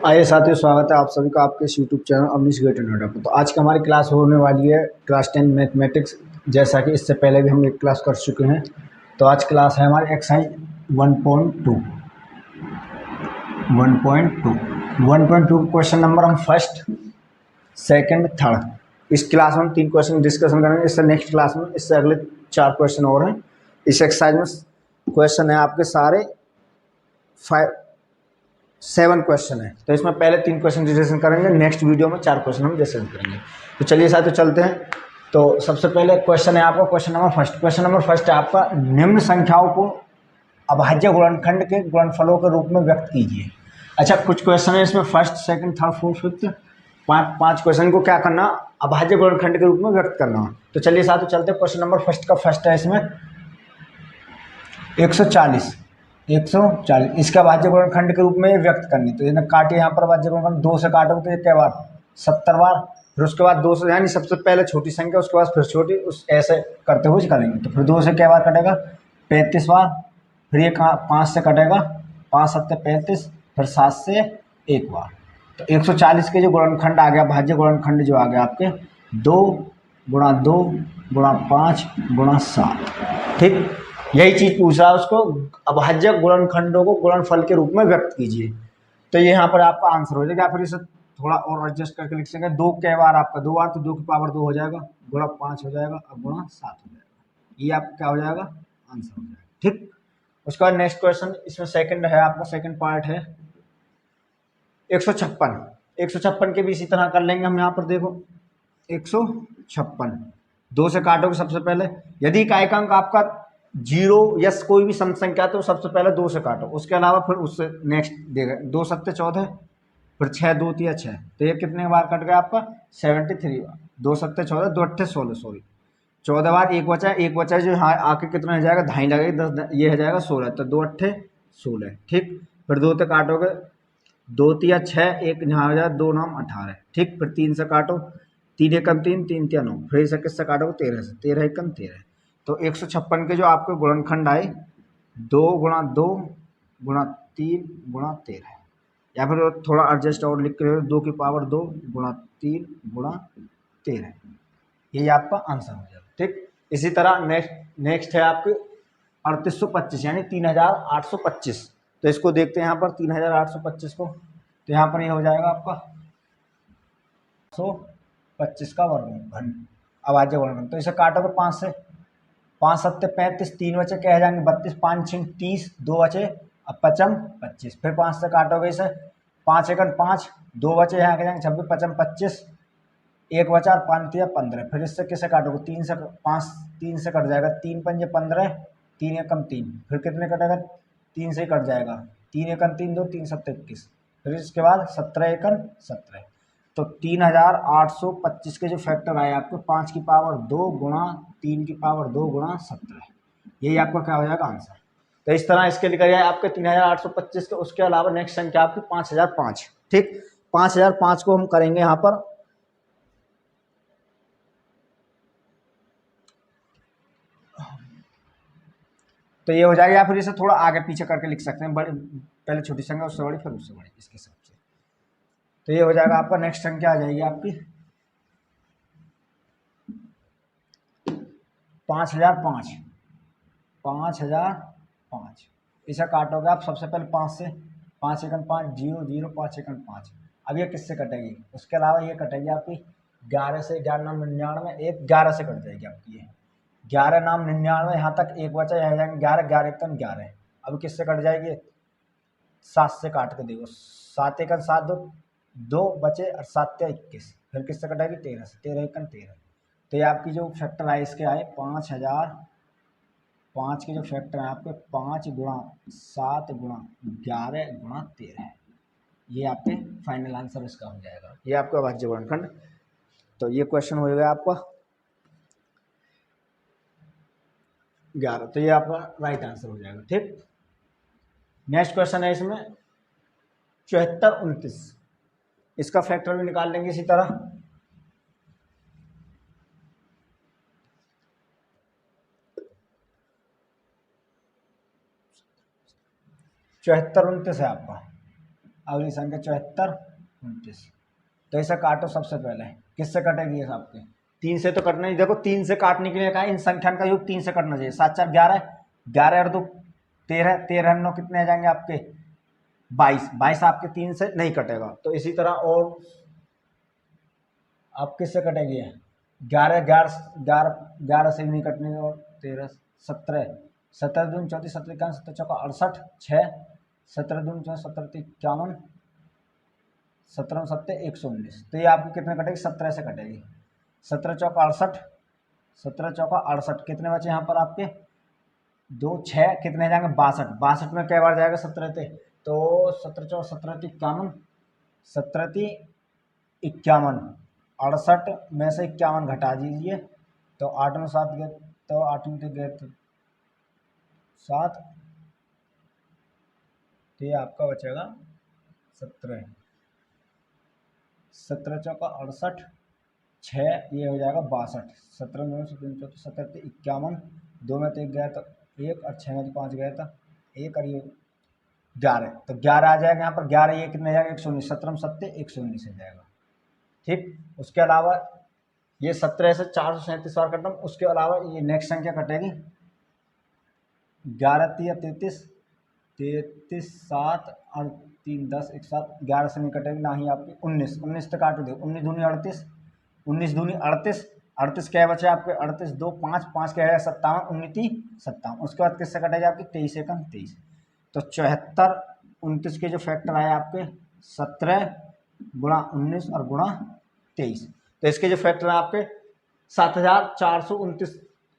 आइए साथियों, स्वागत है आप सभी का आपके YouTube channel Avnish gate Noida पर। तो आज की हमारी क्लास होने वाली है क्लास 10 मैथमेटिक्स। जैसा कि इससे पहले भी हम एक क्लास कर चुके हैं। तो आज क्लास है हमारी एक्सरसाइज 1.2 1.2 क्वेश्चन नंबर हम फर्स्ट, सेकंड, थर्ड। इस क्लास में हम 3 क्वेश्चन डिस्कशन करेंगे। इससे नेक्स्ट क्लास में इससे अगले 4 क्वेश्चन और हैं। इस एक्सरसाइज में क्वेश्चन है आपके सारे 7 क्वेश्चन है। तो इसमें पहले 3 क्वेश्चन डिस्कशन करेंगे, नेक्स्ट वीडियो में 4 क्वेश्चन हम डिस्कशन करेंगे। तो चलिए साथियों चलते हैं। तो सबसे पहले क्वेश्चन है आपका question number first. Question number first है आपका, निम्न संख्याओं को अभाज्य गुणनखंड के गुणनफलों के रूप में व्यक्त कीजिए। अच्छा, कुछ क्वेश्चन है इसमें first, second, third, fourth, fifth, 5 question को क्या करना, अभाज्य गुणनखंड के रूप में व्यक्त करना। तो चलिए साथियों चलते हैं। क्वेश्चन नंबर फर्स्ट का फर्स्ट है इसमें 140 इसका अभाज्य गुणनखंड के रूप में व्यक्त करनी। तो ये काटे यहाँ पर अभाज्य गुणनखंड 2 से काटोगे तो ये क्या बार 70 बार, फिर उसके बाद 2 से यानी सबसे पहले छोटी संख्या, उसके बाद फिर छोटी, उस ऐसे करते हुए करेंगे। तो फिर 2 से क्या बार कटेगा 35 बार, फिर ये 5 से कटेगा 5 7 35, फिर 7 से 1 बार। तो 140 के जो गुणनखंड आ गया, भाज्य गुणनखंड जो आ गया आपके 2 गुणा 2 गुणा 5 गुणा 7। ठीक, यही चीज पूछ रहा है उसको, अभाज्य गुणनखंडों को गुणनफल के रूप में व्यक्त कीजिए। तो ये यहाँ पर आपका आंसर हो जाएगा। फिर इसे थोड़ा और एडजस्ट करके लिख सकेंगे। 2 कै बार आपका 2 बार, तो 2 की पावर 2 हो जाएगा, गुणा 5 हो जाएगा और गुणा 7 हो जाएगा। ये आपका क्या हो जाएगा, आंसर हो जाएगा। ठीक, उसके बाद नेक्स्ट क्वेश्चन इसमें सेकंड है आपका, सेकंड पार्ट है 156 के भी इसी तरह कर लेंगे हम। यहाँ पर देखो 156, 2 से काटोगे सबसे पहले। यदि इकाई का अंक आपका 0 यस कोई भी सम संख्या तो सबसे पहले 2 से काटो, उसके अलावा फिर उससे नेक्स्ट देगा 2 7 14, फिर 6 2 3 6। तो ये कितने बार कट गया आपका 73 बार। 2 7 14, 2 8 16, सॉरी 14 बार। एक बचा जो हाँ आके कितना हो जाएगा, ढाई लगेगी 10, ये हो जाएगा 16। तो 2 8 16। ठीक, फिर 2 से काटोगे 2 3 6, एक यहाँ हो जाए 2 9 18। ठीक, फिर 3 से काटो, 3 एकम 3, 3 3 9, फिर इसे किससे काटोगे 13 से, 13 एकम 13। तो 156 के जो आपके गुणनखंड आए 2 गुणा 2 गुणा 3 गुणा 13, या फिर थोड़ा एडजस्ट और लिख के 2 की पावर 2 गुणा 3 गुणा 13। यही आपका आंसर हो जाएगा। ठीक, इसी तरह नेक्स्ट है आपके 3825 यानी 3825। तो इसको देखते हैं यहाँ पर 3825 को। तो यहाँ पर ये हो जाएगा आपका 125 का वर्गमूल अभाज्य गुणनखंड। तो इसे काटोगे 5 से, 5 7 35, 3 बचे क्या जाएंगे 32, 5 6 30, 2 बचे अब 55 25। फिर 5 से काटोगे इसे, 5 1 5, 2 बचे यहाँ के जाएंगे 26 55 25, एक बचा और 5 3 15। फिर इससे किसे काटोगे 3 से, 5 3 से कट जाएगा, 3 5 15, 3 एकम 3, फिर कितने कटेगा 3 से ही कट जाएगा, 3 एकम 3 2, 3 7 21, फिर इसके बाद 17 एकम 17। तो 3825 के जो फैक्टर आए आपको 5 की पावर 2 गुणा 3 की पावर 2 गुणा 17, यही आपका क्या हो जाएगा आंसर। तो इस तरह इसके लिए करिए आपके 3825 के। उसके अलावा नेक्स्ट संख्या आपकी 5005। ठीक, 5005 को हम करेंगे यहाँ पर। तो ये हो जाएगा, या फिर इसे थोड़ा आगे पीछे करके लिख सकते हैं, बड़े पहले छोटी संख्या उससे बड़ी फिर उससे बड़ी, इसके हिसाब से। तो ये हो जाएगा आपका, नेक्स्ट संख्या आ जाएगी आपकी 5005। 5005 इसे काटोगे आप सबसे पहले 5 से, 5 एकम 5 0 0, 5 एकम 5। अब ये किससे कटेगी, उसके अलावा ये कटेगी आपकी 11 से, 11 नाम 99, एक 11 से कट जाएगी आपकी ये 11 नाम 99। यहाँ तक एक बचा, यहाँ जाएंगे 11 11 एकम 11। अब किससे कट जाएगी 7 से काट के देखो, 7 एकम 7 2, 2 बचे और 7 21, फिर किससे कटेगी 13 से, 13 एकम 13। तो ये आपकी जो फैक्टर आए इसके आए 5005 के जो फैक्टर हैं आपके 5 गुणा 7 गुणा 11 गुणा 13, ये आपके फाइनल आंसर इसका हो जाएगा। ये आपका अभाज्य गुणनखंड। तो ये क्वेश्चन हो गया आपका 11। तो ये आपका राइट आंसर हो जाएगा। ठीक, नेक्स्ट क्वेश्चन है इसमें 7429, इसका फैक्टर भी निकाल लेंगे इसी तरह। 7429 है आपका। अगली संख्या 74 29। तो इसे काटो सबसे पहले, किससे कटेगी ये आपके? 3 से तो कटना ही। देखो 3 से काटने के लिए कहा इन संख्यान का योग 3 से कटना चाहिए। 7 4 11, 11 और 2 13, 13 9 कितने आ जाएंगे आपके? 22, 22 आपके 3 से नहीं कटेगा। तो इसी तरह और आप किससे कटेगी? 11 11 11 11 से भी नहीं कटने, और 13 17, 17 दूनी 34, 17 51, 17 चौका 68, 6, 17 दूनी 17 51, 17 7 119। तो ये आपको कितने कटेगी? 17 से कटेगी। 17 चौका 68, 17 चौका 68, कितने बचे यहाँ पर आपके? 2 6 कितने जाएंगे? 62। 62 में कई बार जाएगा 17 थे? तो 17 चौका 17 51, 17 51, 68 में से 51 घटा दीजिए, तो 8 में 7 गए, तो 8 में गए तो 7, तो ये आपका बचेगा 17। 17 चौका 68, 6 ये हो जाएगा 62। 17 में 17 17 51, 2 में तो 1 गया तो 1, और 6 में तो 5 गया था 1, और ये 11, तो 11 आ जाएगा यहाँ पर। 11 ये कितने जाएगा? 119। 17 में 7 119 हो जाएगा। ठीक। उसके अलावा ये 17 से 437 बार कटना। उसके अलावा ये नेक्स्ट संख्या कटेगी 11 3 33, 33 7 और 3 10 1 7, 11 से नहीं कटेगी ना ही आपकी। 19, 19 तक काट दो। 19 दूनी 38, 19 दूनी 38, 38 क्या बचे आपके? 38 2 5 5 क्या है? 57, 19 57। उसके बाद किससे कटेगी आपकी? 23 1 23। तो 74 29 के जो फैक्टर आए आपके 17 गुणा 19 और गुणा 23, तो इसके जो फैक्टर है आपके 7429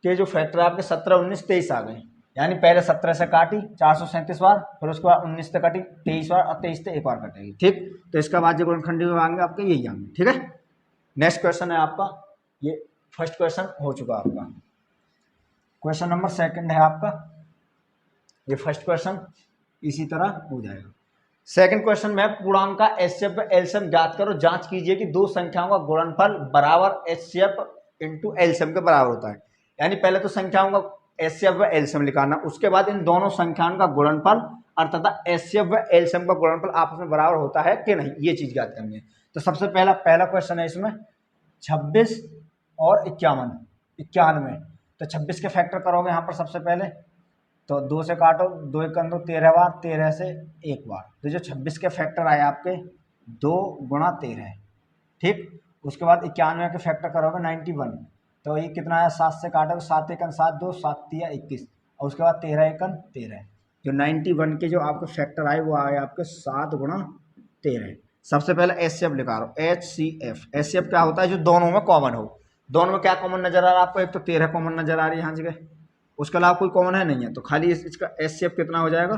के जो फैक्टर आपके 17 19 23 आ गए। यानी पहले 17 से काटी 437 बार, फिर उसके बाद 19 से काटी 23 बार, और 23 से एक बार कटेगी। ठीक। तो इसका बाद जो गुणनखंडी में आएंगे आपके यही आएंगे। ठीक है। नेक्स्ट क्वेश्चन है आपका, ये फर्स्ट क्वेश्चन हो चुका आपका। क्वेश्चन नंबर सेकंड है आपका, ये फर्स्ट क्वेश्चन इसी तरह हो जाएगा। सेकंड क्वेश्चन में पूर्णांक का एचसीएफ व एलसीएम ज्ञात करो। जांच कीजिए कि दो संख्याओं का गुणनफल बराबर एचसीएफ इंटू एलसीएम के बराबर होता है। यानी पहले तो संख्याओं का एचसीएफ व एलसीएम निकालना, उसके बाद इन दोनों संख्याओं का गुणनफल और तथा एचसीएफ व एलसीएम का गुणनफल आपस में बराबर होता है कि नहीं, ये चीज ज्ञात करनी है। तो सबसे पहला क्वेश्चन है इसमें 26 और 91। तो 26 के फैक्टर करोगे यहाँ पर सबसे पहले, तो 2 से काटो, 2 1 2 13 बार, 13 से एक बार। तो जो 26 के फैक्टर आए आपके 2 गुणा 13। ठीक। उसके बाद 91 के फैक्टर करोगे 91, तो ये कितना आया? 7 से काटोगे, 7 1 7 2, 7 3 21, और उसके बाद 13 1 13। जो 91 के जो आपके फैक्टर आए वो आए आपके 7 गुणा 13। सबसे पहले एचसीएफ लिखा रहा हूँ, एचसीएफ। एचसीएफ क्या होता है? जो दोनों में कॉमन हो। दोनों में क्या कॉमन नजर आ रहा है आपको? एक तो 13 कॉमन नजर आ रही है यहाँ जगह, उसके अलावा कोई कॉमन है नहीं है, तो खाली इसका एचसीएफ कितना हो जाएगा?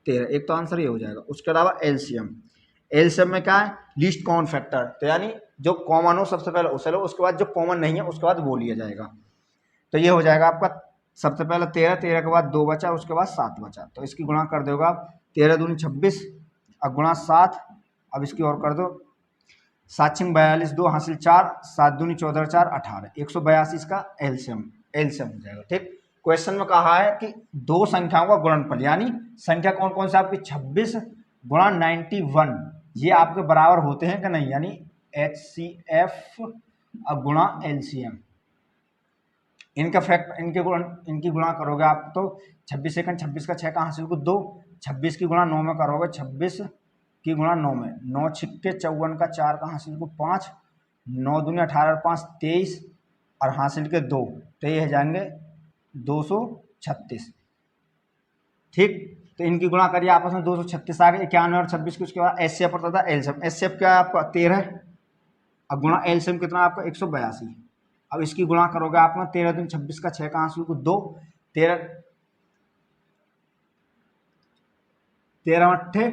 13। एक तो आंसर ये हो जाएगा। उसके अलावा एलसीएम, एलसीएम में क्या है? Least common factor. तो यानी जो कॉमन हो सबसे पहले उसे लो, उसके बाद जो कॉमन नहीं है उसके बाद वो लिया जाएगा। तो ये हो जाएगा आपका सबसे पहले 13, 13 के बाद 2 बचा, उसके बाद 7 बचा, तो इसकी गुणा कर दोगे आप। 13 दूनी 26 और गुणा 7, अब इसकी और कर दो, 7 6 42, 2 हासिल 4, 7 दूनी 14 4 18, 182 इसका एलसीएम हो जाएगा। ठीक। क्वेश्चन में कहा है कि दो संख्याओं का गुणनफल, यानी संख्या कौन कौन सी आपकी 26 गुणा 91, ये आपके बराबर होते हैं कि नहीं, यानी एचसीएफ गुणा एलसीएम। इनका फैक्ट इनकी गुणा करोगे आप, तो 26 सेकंड 26 का 6 का हासिल को 2, 26 की गुणा 9 में करोगे, 26 की गुणा 9 में, 9 छिक्के 54 का 4 का हासिल को 5, 9 दूनी 18 5 23, और हासिल के 2, तो ये हो जाएंगे 236। ठीक। तो इनकी गुणा करिए आपस में, 236 आ गए। 91 और 26 की। उसके बाद एचसीएफ पड़ता था एलसीएम। एचसीएफ क्या है आपका? 13, अब गुणा एलसीएम कितना आपका? 182। अब इसकी गुणा करोगे आप में, 13 दूनी 26 का 6 का हासिल को 2, 13 अट्ठे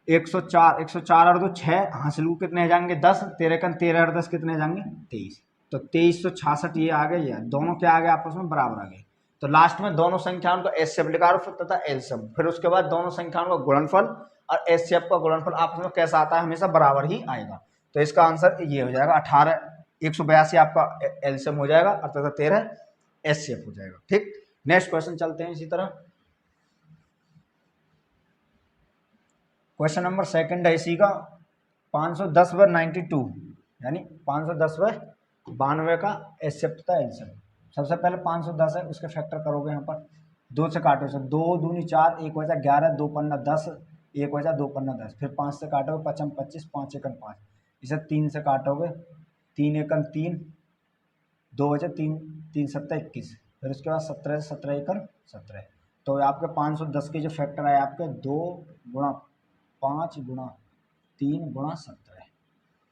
104, 104 और 2 6, हासिल को कितने जाएंगे? 10, 13 और 10 कितने जाएंगे? 23। तो 2366 ये आ गए, दोनों क्या आ गए? आपस में बराबर आ गए। तो लास्ट में दोनों संख्याओं को एचसीएफ निकालो तथा एलसीएम, फिर उसके बाद दोनों संख्याओं का गुणनफल और एचसीएफ का गुणनफल आपस में कैसा आता है? हमेशा बराबर ही आएगा। तो इसका आंसर ये हो जाएगा 18, 182 आपका एलसीएम हो जाएगा और तथा 13 एचसीएफ हो जाएगा। ठीक। नेक्स्ट क्वेश्चन चलते हैं इसी तरह। क्वेश्चन नंबर सेकंड है इसी का 510/92 यानी 510/92 का एचसीएफ तथा एलसीएम। सबसे पहले 510 है, उसके फैक्टर करोगे यहाँ पर 2 से काटो, से 2 दूनी 4, 1 बचा 11, 2 पन्ना 10, 1 बचा 2 पन्ना 10, फिर 5 से काटोगे 5 25, 5 एकन 5, इसे 3 से काटोगे 3 एकन 3, 2 बचे 3, 3 7 21, फिर उसके बाद 17 से 17 एकन 17। तो आपके 510 के जो फैक्टर आए आपके 2 गुणा 5 गुणा 3 गुणा 17।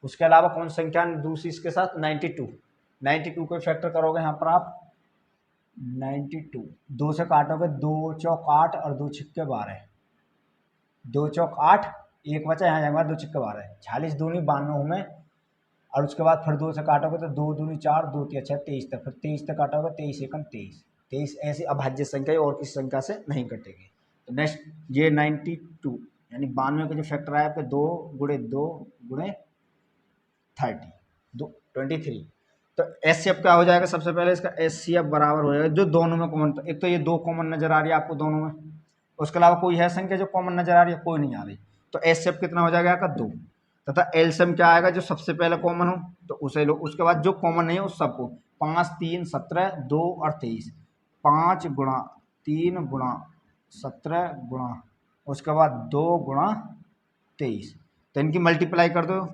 उसके अलावा कौन संख्या दूसरी इसके साथ 92 को फैक्टर करोगे यहाँ पर आप 92, 2 से काटोगे 2 चौक 8 और 2 छिक्के 12, 2 चौक 8, 1 बचा यहाँ जाएगा 2 छिक्के 12, 46 दूनी 92 में, और उसके बाद फिर 2 से काटोगे तो 2 दूनी 4, 2 3 6 23 तक, फिर 23 तक काटोगे 23 एकन 23, 23 ऐसी अभाज्य संख्या और किसी संख्या से नहीं कटेगी। तो नेक्स्ट ये 92 यानी 92 का जो फैक्टर आया आपके 2 गुणे 2 गुणे 30 2 23। तो एचसीएफ क्या हो जाएगा, सबसे पहले इसका एचसीएफ बराबर हो जाएगा जो दोनों में कॉमन, तो एक तो ये 2 कॉमन नजर आ रही है आपको दोनों में, उसके अलावा कोई है संख्या जो कॉमन नजर आ रही है, कोई नहीं आ रही, तो एचसीएफ कितना हो जाएगा आपका 2, तथा एलसीएम क्या आएगा जो सबसे पहले कॉमन हो तो उसे लो, उसके बाद जो कॉमन नहीं है उस सबको 5 3 17 2 और 23, 5 गुणा 3 गुणा 17 गुणा उसके बाद 2 गुणा 23, तो इनकी मल्टीप्लाई कर दो,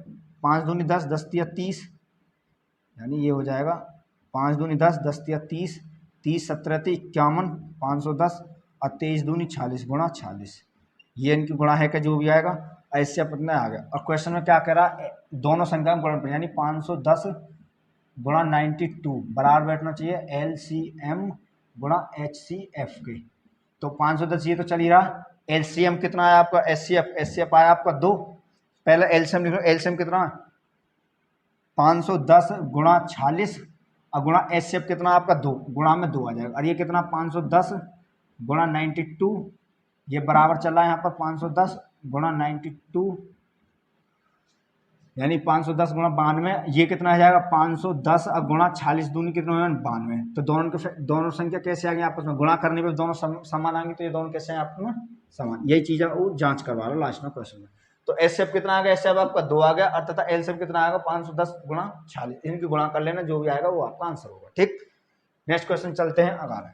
5 दूनी 10, 10 तिया 30, यानी ये हो जाएगा 5 दूनी 10, 10 तिया 30, 30 17 × 51, 510 और 23 दूनी 46 गुणा 46, ये इनकी गुणा है कि जो भी आएगा ऐसे अपने आ गया। और क्वेश्चन में क्या कह रहा है, दोनों संख्या में गुणन, यानी 510 गुणा 92 बराबर बैठना चाहिए एलसीएम गुणा एचसीएफ के। तो 510 ये तो चल ही रहा, एलसीएम कितना आया आपका, एचसीएफ आया आपका 2, पहले एलसीएम लिख लो, एलसीएम कितना है 510 गुणा 46 और गुणा एचसीएफ कितना आपका 2, गुणा में 2 आ जाएगा, और ये कितना 510 गुणा 92, ये बराबर चल रहा है यहाँ पर 510 गुणा 92 यानी 510 गुणा 92, ये कितना आ जाएगा 510 और गुणा 46 दूनी कितना हो जाएगा 92। तो दोनों संख्या कैसे आ गई आपस में, गुणा करने पे दोनों समान आएंगे, तो ये दोनों कैसे हैं आपस में समान, यही चीज़ है वो जांच करवा रहा हूँ लास्ट में क्वेश्चन में। तो एचसीएफ कितना आ गया, एचसीएफ आपका 2 आ गया, और तथा एलसीएफ कितना आएगा 510 गुणा 46, इनकी गुणा कर लेना, जो भी आएगा वो आपका आंसर होगा। ठीक, नेक्स्ट क्वेश्चन चलते हैं अगला।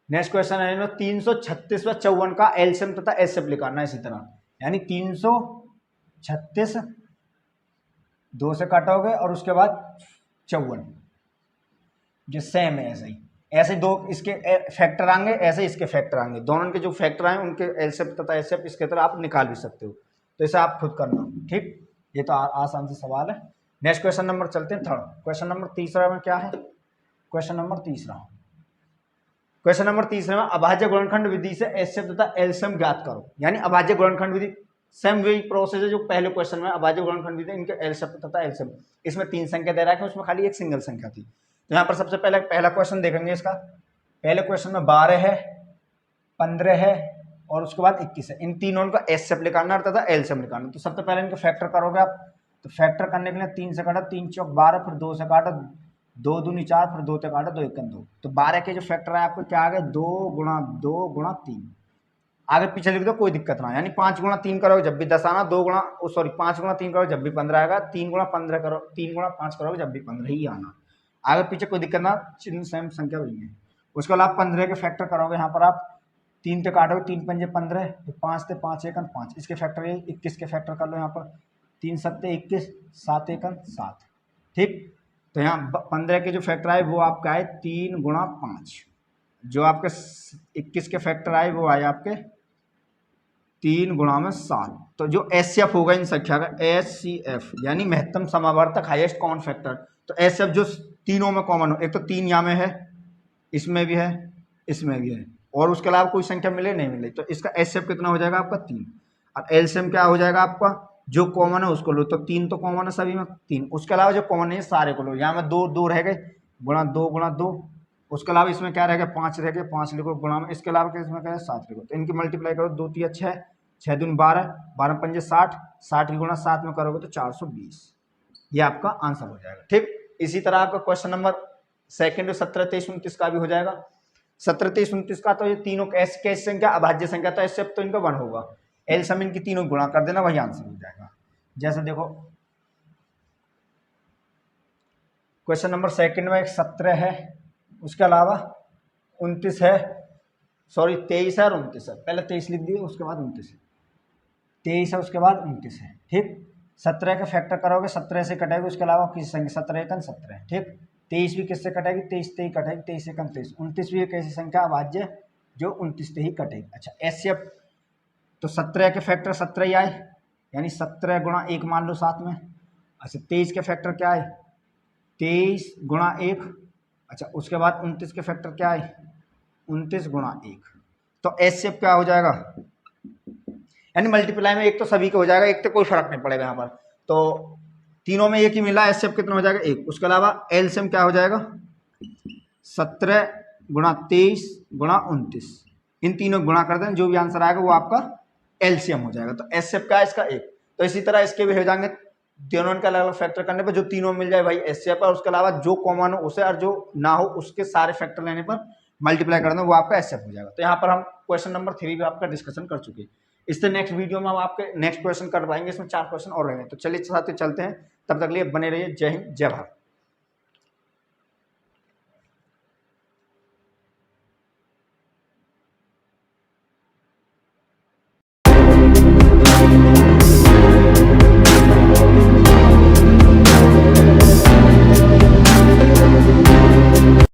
नेक्स्ट क्वेश्चन है 336 व 54 का एलसीएम तथा एचसीएफ निकालना इसी तरह, यानी 336 2 से काटोगे और उसके बाद 54 जो सेम है, ऐसे दो इसके फैक्टर आएंगे, ऐसे इसके फैक्टर आएंगे, दोनों के जो फैक्टर आए उनके एलसीएम तथा एचसीएफ इसके तरह आप निकाल भी सकते हो, तो इसे आप खुद करना। ठीक, ये तो आसान से सवाल है। नेक्स्ट क्वेश्चन नंबर चलते हैं थर्ड, क्वेश्चन नंबर तीसरा में क्या है, क्वेश्चन नंबर तीसरे में अभाज्य गुणनखंड विधि से एचसीएफ तथा एलसीएम ज्ञात करो, यानी अभाज्य गुणनखंड विधि सेम वही प्रोसेस है जो पहले क्वेश्चन में अभाज्य गुणनखंड विधि, इनके एलसीएफ तथा एलसीएम, इसमें 3 संख्या दे रहा है, उसमें खाली एक सिंगल संख्या थी। तो यहाँ पर सबसे पहला क्वेश्चन देखेंगे इसका, पहले क्वेश्चन में 12 है, 15 है और उसके बाद 21 है, इन तीनों का एचसीएफ निकालना तथा एलसीएम निकालना। तो सबसे पहले इनके फैक्टर करोगे आप, तो फैक्टर करने के लिए 3 से काटा, 3 चौक 12, फिर 2 से काटा, 2 दूनी 4, फिर 2 से काटा, 2 एकम 2, तो 12 के जो फैक्टर है आपको क्या आ गए 2 गुणा 2 गुणा 3, आगे पीछे लिख दो कोई दिक्कत ना, यानी 5 गुणा 3 करोगे जब भी 10 आना, 5 गुणा 3 करोगे जब भी 15 आएगा, 3 गुणा 15 करो, 3 गुणा 5 करोगे जब भी 15 ही आना, आगे पीछे कोई दिक्कत ना, चिन्ह सेम संख्या वही है। उसके बाद 15 के फैक्टर करोगे, यहाँ पर आप 3 से काटोगे, 3 पंजे 15, तो 5 से 5 एकन 5, इसके फैक्टर 21 के फैक्टर कर लो, यहाँ पर 3 सत्ते 21, 7 एकन 7। ठीक, तो यहाँ 15 के जो फैक्टर आए वो आपका आए 3 गुणा 5, जो आपके 21 के फैक्टर आए वो आए आपके 3 गुणा में 7। तो जो एचसीएफ होगा इन संख्या का, एचसीएफ यानी महत्तम समावर्तक हाईएस्ट कॉमन फैक्टर, तो एचसीएफ जो तीनों में कॉमन हो, एक तो 3 यहाँ में है, इसमें भी है, इसमें भी है, और उसके अलावा कोई संख्या मिले नहीं मिले, तो इसका एचसीएफ कितना हो जाएगा आपका 3, और एलसीएम क्या हो जाएगा आपका, जो कॉमन है उसको लो, तो 3 तो कॉमन है सभी में 3, उसके अलावा जो कॉमन नहीं है सारे को लो, यहाँ में 2 रह गए, गुणा 2, उसके अलावा इसमें क्या रह गया 5 रह गए, 5 लिखो गुणा में, इसके अलावा क्या इसमें क्या है 7 लिखो, तो इनकी मल्टीप्लाई करो, 2 3 6, 6 दूनी 12, 12 पंजे 60, 60 की गुणा 7 में करोगे तो 420, ये आपका आंसर हो जाएगा। ठीक, इसी तरह आपका क्वेश्चन नंबर सेकंड 17 23 29 का भी हो जाएगा। 17 23 29 का तो ये तीनों कैसी संख्या, अभाज्य संख्या, तो इससे तो इनका 1 होगा। एलसीएम इनकी तीनों गुणा कर देना, वही आंसर हो जाएगा। जैसे देखो क्वेश्चन नंबर सेकंड में 17 है, उसके अलावा 29 है, सॉरी 23 है और 29 है। पहले 23 लिख दिए, उसके बाद 29 है। 23 है, उसके बाद 29 है। ठीक, 17 का फैक्टर करोगे 17 से कटेगा, उसके अलावा किसी संख्या 17 एकन 17 है। ठीक, 23 भी किससे कटेगी, 23 से ही कटेगी, 23 एकन 23। 29 भी एक ऐसी संख्या अभाज्य जो 29 से ही कटेगी। अच्छा एचसीएफ, तो 17 के फैक्टर 17 ही आए, यानी 17 गुणा 1 मान लो साथ में। अच्छा 23 के फैक्टर क्या आए, 23 गुणा 1। अच्छा उसके बाद 29 के फैक्टर क्या आए, 29 गुणा 1। तो एचसीएफ क्या हो जाएगा, यानी मल्टीप्लाई में एक तो सभी का हो जाएगा, एक तो कोई फर्क नहीं पड़ेगा यहाँ पर। तो तीनों में एक ही मिला, एचसीएफ कितना हो जाएगा, 1। उसके अलावा एलसीएम क्या हो जाएगा, 17 गुणा 23 गुणा 29। इन तीनों गुणा कर दें, जो भी आंसर आएगा वो आपका एलसीएम हो जाएगा। तो एचसीएफ क्या है इसका, 1। तो इसी तरह इसके भी हो जाएंगे, दोनों का अलग अलग फैक्टर करने पर जो तीनों मिल जाए भाई एचसीएफ है। उसके अलावा जो कॉमन हो उसे, और जो ना हो उसके सारे फैक्टर लेने पर मल्टीप्लाई कर दें, वो आपका एचसीएफ हो जाएगा। तो यहाँ पर हम क्वेश्चन नंबर 3 भी आपका डिस्कशन कर चुके हैं। इससे नेक्स्ट वीडियो में हम आपके नेक्स्ट क्वेश्चन कर पाएंगे, इसमें 4 क्वेश्चन और रहेंगे। तो चलिए साथ ही चलते हैं, तब तक लिए बने रहिए। जय हिंद, जय भारत।